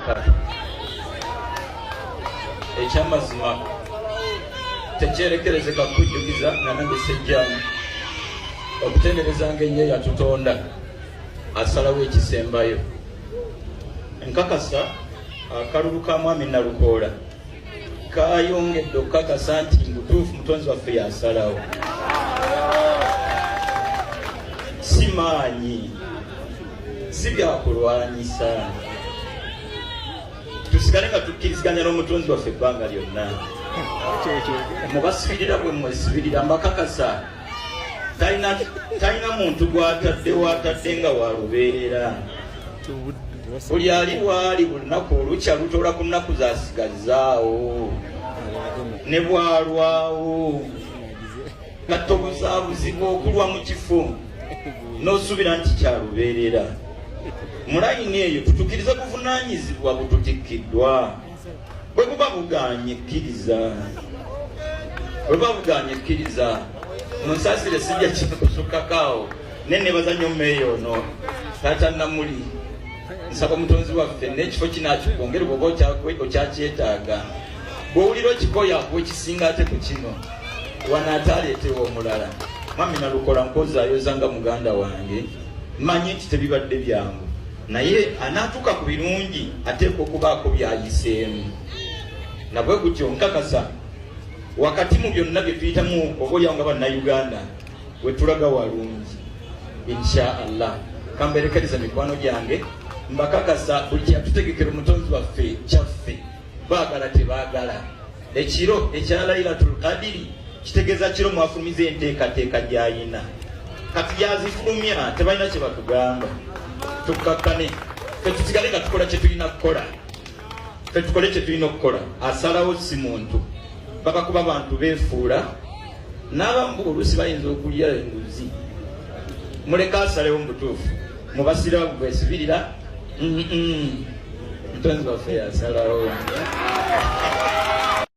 kyokka ekyamazima tekyerekerezeka kujjukiza nga nange sejjamu okutenderezanga ennyo yatutonda asalawo ekisembayo nkakasa akalulu ka mwami Nalukoola kayongedde okukakasa nti mutuufu mutonzi waffe yasalawo si maanyi si byakulwanyisa tusigale nga tukkiriziganya n'omutonzi waffe ebbanga lyonna mubasibirira bwe mwesibirira mbakakasa talina muntu gwatadde nga walubeerera buli ali bwali buli lunaku olukya lutola ku nnaku zasigazaawo ne bwalwawo nga tobuzaabuzibwa okulwa mu kifo n'osuubira nti kyalubeerera mu layini eyo tutukirize buvunaanyizibwa bututikkiddwa bwe buba buganye kkiriza nonsaasire sijja kikusukkakaawo nenebaza nnyo mmeeyo ono taata Namuli nsaba omutonzi waffe n'ekifo kinaakikwongere bwoba okyakyetaaga bw'owulira okikoya akuwa ekisinga ate ku kino wanaataaleetewo omulala mwami Nalukoola nkozaayoza nga muganda wange mmanyi nti tebibadde byangu naye anaatuuka ku birungi ateekwa okubaako byayiseemu nabwe gutyo nkakasa wakati mu byonna bye tuyitamu obaolyawo nga bannayuganda we tulaga walungi insha allah kamberekereza mikwano gyange mbakakasa buli kyatutegekera omutonzi waffe kyaffe baagala tebaagala ekiro ekya Lailatul Qadiri kitegeeza kiro mwafulumiza enteekateeka gy'ayina kati yazifulumya tebalina kye batugamba tukkakkane fe tusigale nga tukola kye tulina kukola fe tukole kye tulina okukola asalawo si muntu baba kuba bantu beefuula n'abamu oluusi bayinza okulya enguzi muleka asalewo mu butuufu mubasira bwesibirira mutonzi waffe yasalawo